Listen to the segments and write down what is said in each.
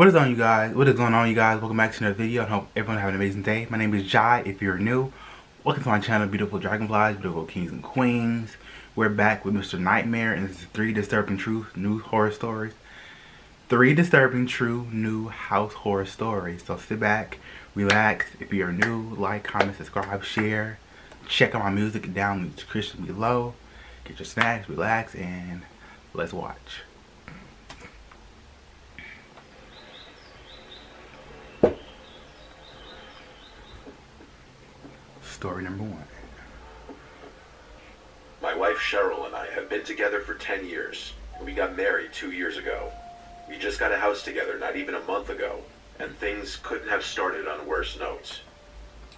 What is on, you guys? What is going on, you guys? Welcome back to another video. I hope everyone have an amazing day. My name is Jai. If you're new, welcome to my channel, Beautiful Dragonflies, Beautiful Kings and Queens. We're back with Mr. Nightmare, and this is 3 Disturbing True New Horror Stories. 3 Disturbing True New House Horror Stories. So sit back, relax. If you are new, like, comment, subscribe, share. Check out my music down in the description below. Get your snacks, relax, and let's watch. Story number 1. My wife Cheryl and I have been together for 10 years. We got married 2 years ago. We just got a house together not even a month ago, and things couldn't have started on worse notes.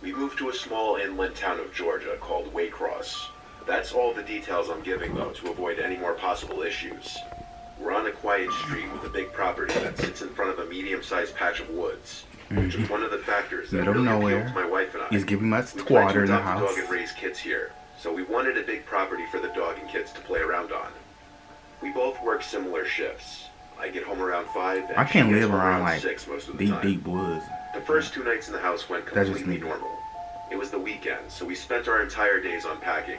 We moved to a small inland town of Georgia called Waycross. That's all the details I'm giving, though, to avoid any more possible issues. We're on a quiet street with a big property that sits in front of a medium-sized patch of woods, which is one of the factors that really appealed to my wife and I. He's giving us we water plan in to the adopt house. a dog and raise kids here, so we wanted a big property for the dog and kids to play around on. We both work similar shifts. I get home around 5, and I can't she gets live home around like 6 most of the time. deep woods. The first 2 nights in the house went That's just completely me. normal. It was the weekend, so we spent our entire days unpacking.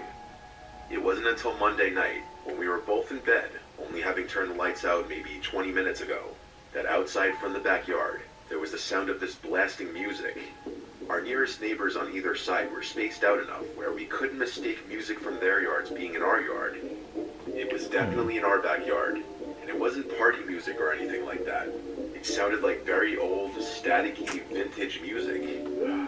It wasn't until Monday night, when we were both in bed, only having turned the lights out maybe 20 minutes ago, that outside from the backyard, there was the sound of this blasting music. Our nearest neighbors on either side were spaced out enough where we couldn't mistake music from their yards being in our yard. It was definitely in our backyard, and it wasn't party music or anything like that. It sounded like very old, staticky, vintage music.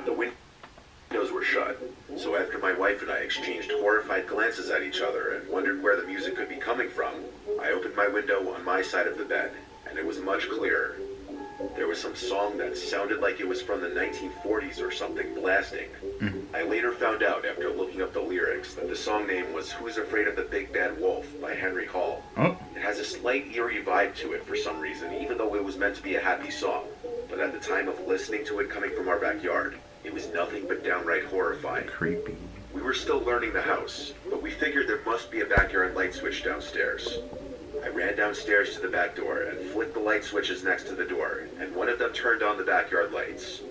The windows were shut, so after my wife and I exchanged horrified glances at each other and wondered where the music could be coming from, I opened my window on my side of the bed, and it was much clearer. There was some song that sounded like it was from the 1940s or something blasting. I later found out after looking up the lyrics that the song name was Who's Afraid of the Big Bad Wolf by Henry Hall. Oh. It has a slight eerie vibe to it for some reason, even though it was meant to be a happy song. But at the time of listening to it coming from our backyard, it was nothing but downright horrifying. Creepy. We were still learning the house, but we figured there must be a backyard light switch downstairs. I ran downstairs to the back door and flicked the light switches next to the door, and one of them turned on the backyard lights.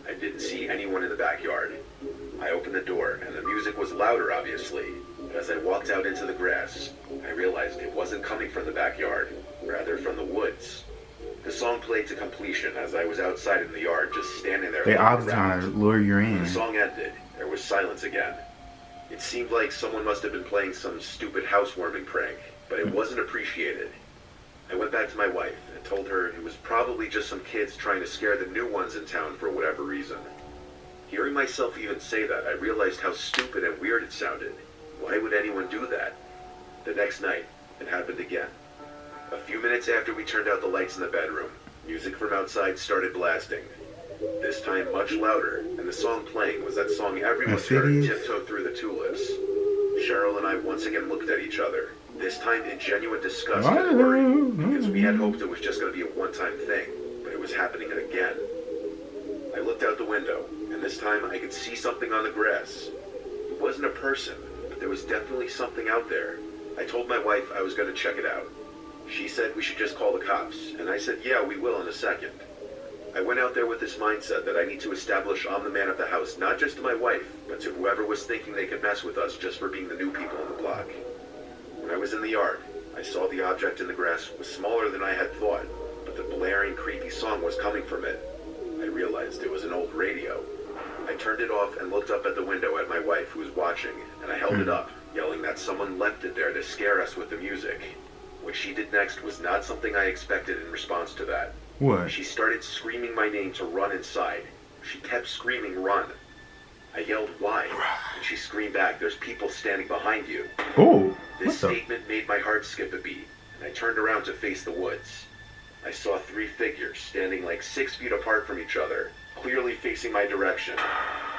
I didn't see anyone in the backyard. I opened the door, and the music was louder, obviously, but as I walked out into the grass, I realized it wasn't coming from the backyard, rather from the woods. The song played to completion as I was outside in the yard, just standing there. They looking obviously around. trying to lure you When in. the song ended, there was silence again. It seemed like someone must have been playing some stupid housewarming prank, but it wasn't appreciated. I went back to my wife and told her it was probably just some kids trying to scare the new ones in town for whatever reason. Hearing myself even say that, I realized how stupid and weird it sounded. Why would anyone do that? The next night, it happened again. A few minutes after we turned out the lights in the bedroom, music from outside started blasting. This time much louder, and the song playing was that song everyone's heard, Tiptoe Through the Tulips. Cheryl and I once again looked at each other, this time in genuine disgust and worry, because we had hoped it was just going to be a one-time thing, but it was happening again. I looked out the window, and this time I could see something on the grass. It wasn't a person, but there was definitely something out there. I told my wife I was going to check it out. She said we should just call the cops, and I said yeah, we will in a second. I went out there with this mindset that I need to establish I'm the man of the house, not just to my wife, but to whoever was thinking they could mess with us just for being the new people on the block. When I was in the yard, I saw the object in the grass was smaller than I had thought, but the blaring, creepy song was coming from it. I realized it was an old radio. I turned it off and looked up at the window at my wife who was watching, and I held it up, yelling that someone left it there to scare us with the music. What she did next was not something I expected in response to that. What? She started screaming my name to run inside. She kept screaming, run. I yelled, why? And she screamed back, there's people standing behind you. Oh. This statement made my heart skip a beat, and I turned around to face the woods. I saw 3 figures standing like 6 feet apart from each other, clearly facing my direction.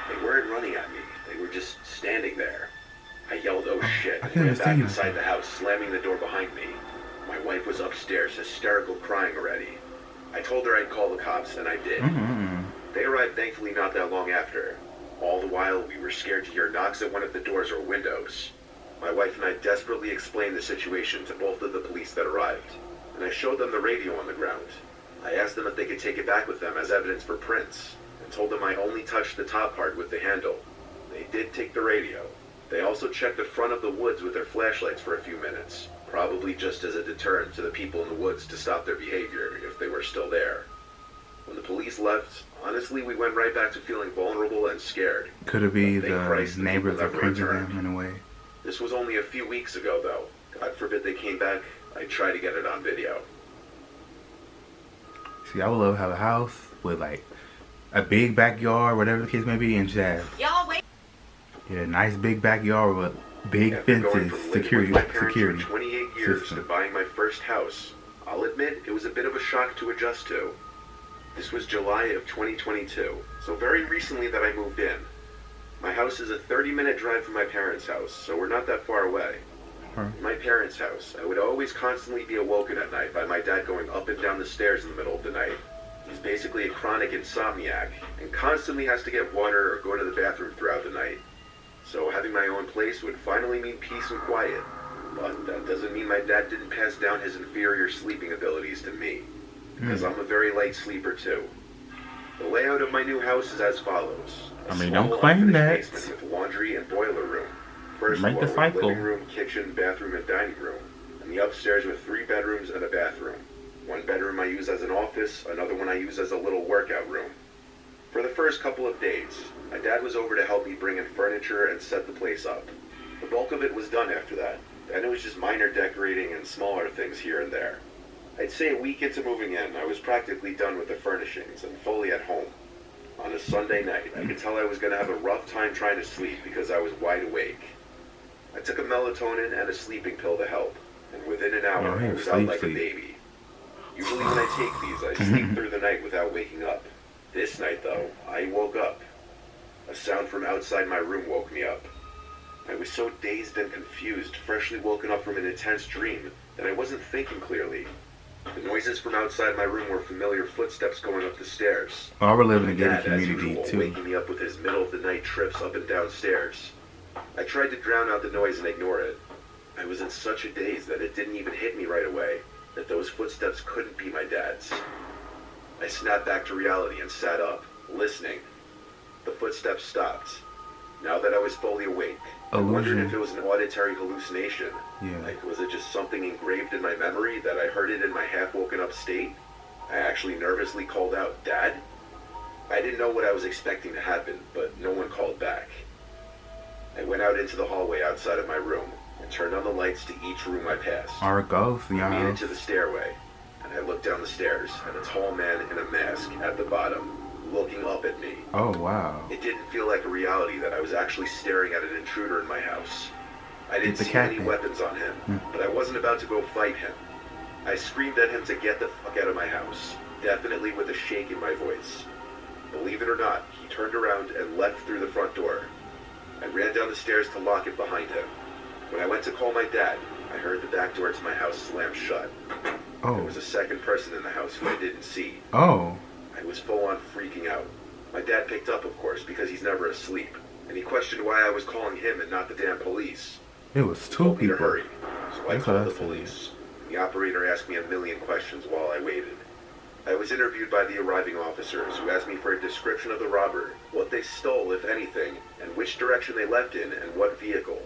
They weren't running at me, they were just standing there. I yelled, oh shit, and ran back inside the house, slamming the door behind me. My wife was upstairs, hysterical, crying already. I told her I'd call the cops, and I did. They arrived thankfully not that long after. All the while, we were scared to hear knocks at one of the doors or windows. My wife and I desperately explained the situation to both of the police that arrived, and I showed them the radio on the ground. I asked them if they could take it back with them as evidence for prints, and told them I only touched the top part with the handle. They did take the radio. They also checked the front of the woods with their flashlights for a few minutes, probably just as a deterrent to the people in the woods to stop their behavior if they were still there. When the police left, honestly, we went right back to feeling vulnerable and scared. Could it be But thank the Christ the neighbors people that never printed returned. them in a way? This was only a few weeks ago, though. God forbid they came back. I'd try to get it on video. See, I would love to have a house with like a big backyard, whatever the case may be, and just have Y'all wait. a nice big backyard with big After going fences, from living security, with my parents security. for 28 years system. to buying my first house, I'll admit it was a bit of a shock to adjust to. This was July of 2022, so very recently that I moved in. My house is a 30-minute drive from my parents' house, so we're not that far away. Huh. In my parents' house, I would always constantly be awoken at night by my dad going up and down the stairs in the middle of the night. He's basically a chronic insomniac and constantly has to get water or go to the bathroom throughout the night. So having my own place would finally mean peace and quiet. But that doesn't mean my dad didn't pass down his inferior sleeping abilities to me, because I'm a very light sleeper too. The layout of my new house is as follows. A I mean, small don't claim unfinished that. basement with laundry and boiler room. First Make the floor with cycle. living room, kitchen, bathroom, and dining room. And the upstairs with 3 bedrooms and a bathroom. One bedroom I use as an office, another one I use as a little workout room. For the first couple of days, my dad was over to help me bring in furniture and set the place up. The bulk of it was done after that, and it was just minor decorating and smaller things here and there. I'd say a week into moving in, I was practically done with the furnishings and fully at home. On a Sunday night, I could tell I was going to have a rough time trying to sleep because I was wide awake. I took a melatonin and a sleeping pill to help, and within an hour, Oh, I was out like sleep. a baby. Usually when I take these, I sleep through the night without waking up. This night, though, I woke up. A sound from outside my room woke me up. I was so dazed and confused, freshly woken up from an intense dream, that I wasn't thinking clearly. The noises from outside my room were familiar footsteps going up the stairs. Well, we're living My in a gated dad, as community usual, too. waking me up with his middle-of-the-night trips up and down stairs. I tried to drown out the noise and ignore it. I was in such a daze that it didn't even hit me right away, that those footsteps couldn't be my dad's. I snapped back to reality and sat up, listening. The footsteps stopped. Now that I was fully awake, I wondered Illusion. if it was an auditory hallucination. Yeah. Like, was it just something engraved in my memory that I heard it in my half-woken up state? I actually nervously called out, "Dad?" I didn't know what I was expecting to happen, but no one called back. I went out into the hallway outside of my room and turned on the lights to each room I passed. Or a ghost, you I made know. it to the stairway, and I looked down the stairs at a tall man in a mask at the bottom, looking up at me. Oh wow. It didn't feel like a reality that I was actually staring at an intruder in my house. I didn't the see cat any then. weapons on him, but I wasn't about to go fight him. I screamed at him to get the fuck out of my house, definitely with a shake in my voice. Believe it or not, he turned around and left through the front door. I ran down the stairs to lock it behind him. When I went to call my dad, I heard the back door to my house slam shut. There Oh. was a second person in the house who I didn't see. Oh. I was full on freaking out. My dad picked up, of course, because he's never asleep, and he questioned why I was calling him and not the damn police. It was He two told me to people. hurry, so I That's called what the I said. police. The operator asked me a million questions while I waited. I was interviewed by the arriving officers, who asked me for a description of the robber, what they stole, if anything, and which direction they left in, and what vehicle.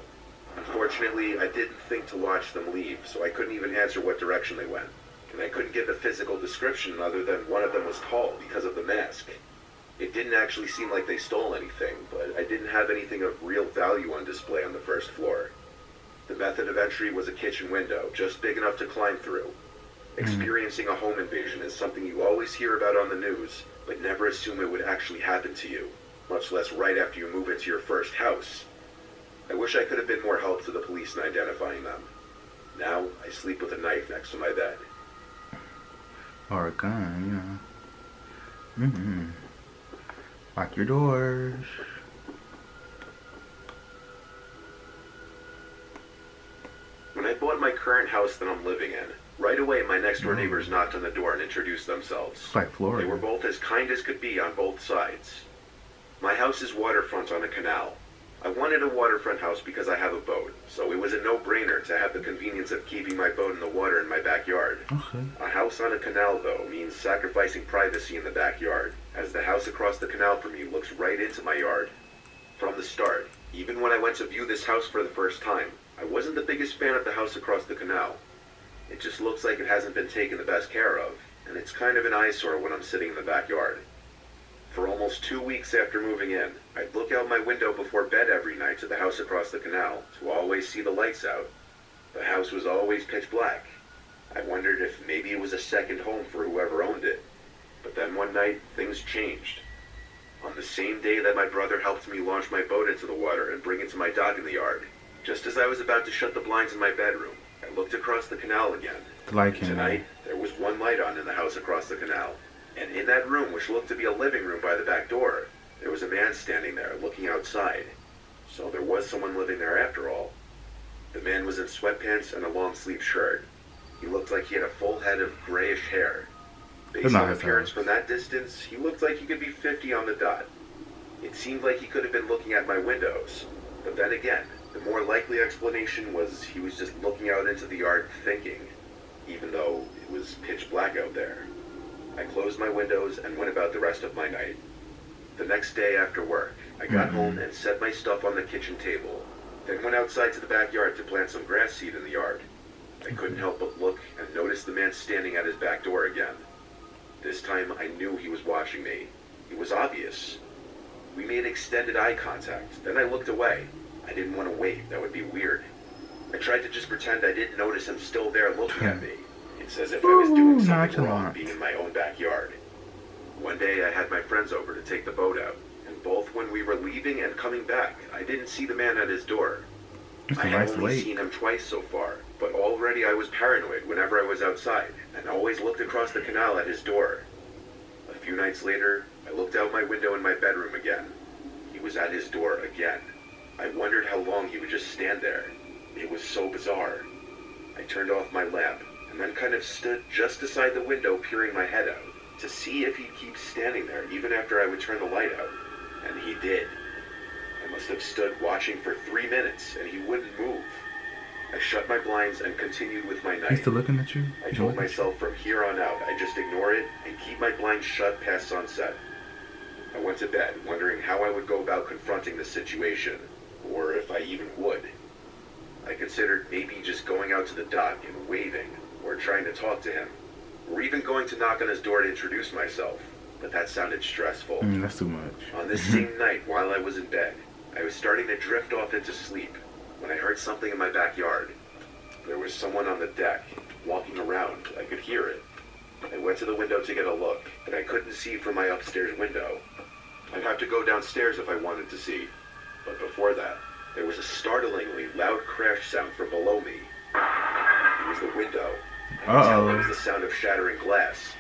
Unfortunately, I didn't think to watch them leave, so I couldn't even answer what direction they went. And I couldn't give a physical description other than one of them was tall because of the mask. It didn't actually seem like they stole anything, but I didn't have anything of real value on display on the first floor. The method of entry was a kitchen window, just big enough to climb through. Experiencing a home invasion is something you always hear about on the news, but never assume it would actually happen to you, much less right after you move into your first house. I wish I could have been more help to the police in identifying them. Now, I sleep with a knife next to my bed. Or a gun, you know. Mm-hmm. Lock your doors. When I bought my current house that I'm living in, right away my next door neighbors knocked on the door and introduced themselves. It's like They Florida. were both as kind as could be on both sides. My house is waterfront on a canal. I wanted a waterfront house because I have a boat, so it was a no-brainer to have the convenience of keeping my boat in the water in my backyard. Okay. A house on a canal, though, means sacrificing privacy in the backyard, as the house across the canal from me looks right into my yard. From the start, even when I went to view this house for the first time, I wasn't the biggest fan of the house across the canal. It just looks like it hasn't been taken the best care of, and it's kind of an eyesore when I'm sitting in the backyard. For almost 2 weeks after moving in, I'd look out my window before bed every night to the house across the canal to always see the lights out. The house was always pitch black. I wondered if maybe it was a second home for whoever owned it. But then one night, things changed. On the same day that my brother helped me launch my boat into the water and bring it to my dock in the yard, just as I was about to shut the blinds in my bedroom, I looked across the canal again. Tonight, there was one light on in the house across the canal. And in that room, which looked to be a living room by the back door, there was a man standing there, looking outside. So there was someone living there after all. The man was in sweatpants and a long-sleeve shirt. He looked like he had a full head of grayish hair. Based on appearance from that distance, he looked like he could be 50 on the dot. It seemed like he could have been looking at my windows. But then again, the more likely explanation was he was just looking out into the yard thinking, even though it was pitch black out there. I closed my windows and went about the rest of my night. The next day after work, I got home and set my stuff on the kitchen table, then went outside to the backyard to plant some grass seed in the yard. I couldn't help but look and notice the man standing at his back door again. This time I knew he was watching me. It was obvious. We made extended eye contact, then I looked away. I didn't want to wait, that would be weird. I tried to just pretend I didn't notice him still there looking at me. It's as if I was doing something wrong being in my own backyard. One day I had my friends over to take the boat out, and both when we were leaving and coming back, I didn't see the man at his door. I had only seen him twice so far, but already I was paranoid whenever I was outside, and always looked across the canal at his door. A few nights later, I looked out my window in my bedroom again. He was at his door again. I wondered how long he would just stand there. It was so bizarre. I turned off my lamp, and then kind of stood just beside the window peering my head out to see if he'd keep standing there even after I would turn the light out. And he did. I must have stood watching for 3 minutes and he wouldn't move. I shut my blinds and continued with my night. He's still looking at you? I told myself from here on out I'd just ignore it and keep my blinds shut past sunset. I went to bed wondering how I would go about confronting the situation, or if I even would. I considered maybe just going out to the dock and waving, or trying to talk to him, or even going to knock on his door to introduce myself, but that sounded stressful. That's too much. On this same night, while I was in bed, I was starting to drift off into sleep when I heard something in my backyard. There was someone on the deck, walking around. I could hear it. I went to the window to get a look, but I couldn't see from my upstairs window. I'd have to go downstairs if I wanted to see, but before that, there was a startlingly loud crash sound from below me. It was the window. I could tell it was the sound of shattering glass.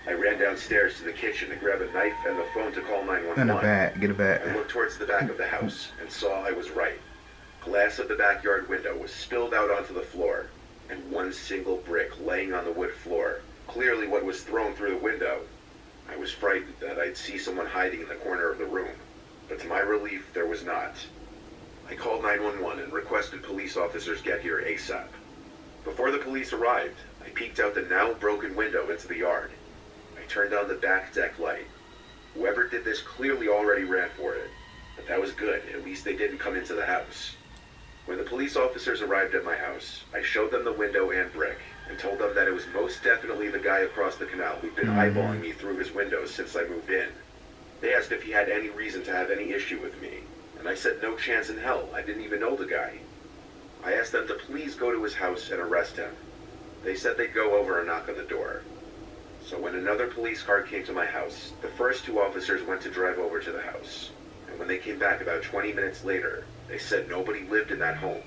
I ran downstairs to the kitchen to grab a knife and the phone to call 911. And a bat. Get a bat. I looked towards the back of the house and saw I was right. Glass of the backyard window was spilled out onto the floor, and one single brick laying on the wood floor, clearly what was thrown through the window. I was frightened that I'd see someone hiding in the corner of the room, but to my relief, there was not. I called 911 and requested police officers get here ASAP. Before the police arrived, I peeked out the now broken window into the yard. I turned on the back deck light. Whoever did this clearly already ran for it, but that was good. At least they didn't come into the house. When the police officers arrived at my house, I showed them the window and brick and told them that it was most definitely the guy across the canal who'd been eyeballing me through his windows since I moved in. They asked if he had any reason to have any issue with me, and I said no chance in hell. I didn't even know the guy. I asked them to please go to his house and arrest him. They said they'd go over and knock on the door. So when another police car came to my house, the first two officers went to drive over to the house. And when they came back about 20 minutes later, they said nobody lived in that home.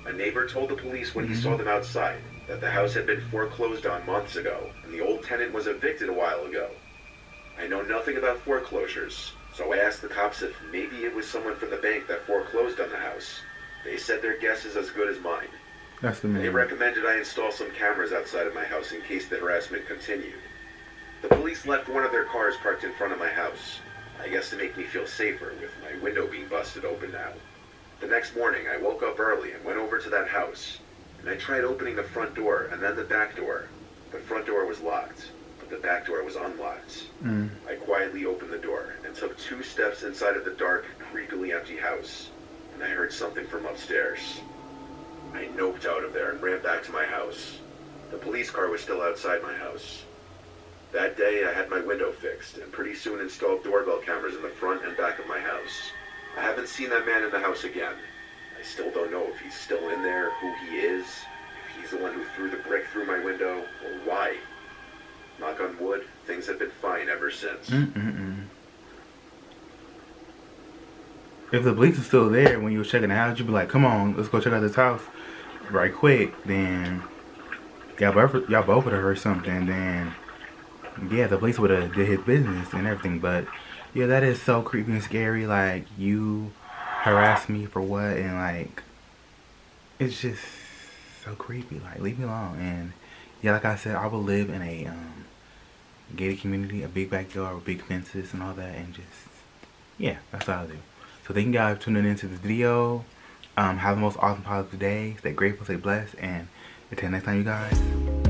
A neighbor told the police when he saw them outside that the house had been foreclosed on months ago, and the old tenant was evicted a while ago. I know nothing about foreclosures, so I asked the cops if maybe it was someone from the bank that foreclosed on the house. They said their guess is as good as mine. That's the man. They recommended I install some cameras outside of my house in case the harassment continued. The police left one of their cars parked in front of my house, I guess to make me feel safer with my window being busted open now. The next morning, I woke up early and went over to that house. And I tried opening the front door and then the back door. The front door was locked, but the back door was unlocked. I quietly opened the door and took 2 steps inside of the dark, creepily empty house. And I heard something from upstairs. I noped out of there and ran back to my house. The police car was still outside my house. That day, I had my window fixed and pretty soon installed doorbell cameras in the front and back of my house. I haven't seen that man in the house again. I still don't know if he's still in there, who he is, if he's the one who threw the brick through my window, or why. Knock on wood, things have been fine ever since. If the police is still there when you was checking the house, you'd be like, come on, let's go check out this house right quick. Then y'all both would have heard something. Then yeah, the police would have did his business and everything. But yeah, that is so creepy and scary. Like, you harassed me for what? And like, it's just so creepy. Like, leave me alone. And yeah, like I said, I would live in a gated community, a big backyard with big fences and all that, and just, yeah, that's what I'll do. So thank you guys for tuning into this video. Have the most awesome positive day. Stay grateful, stay blessed, and until next time, you guys.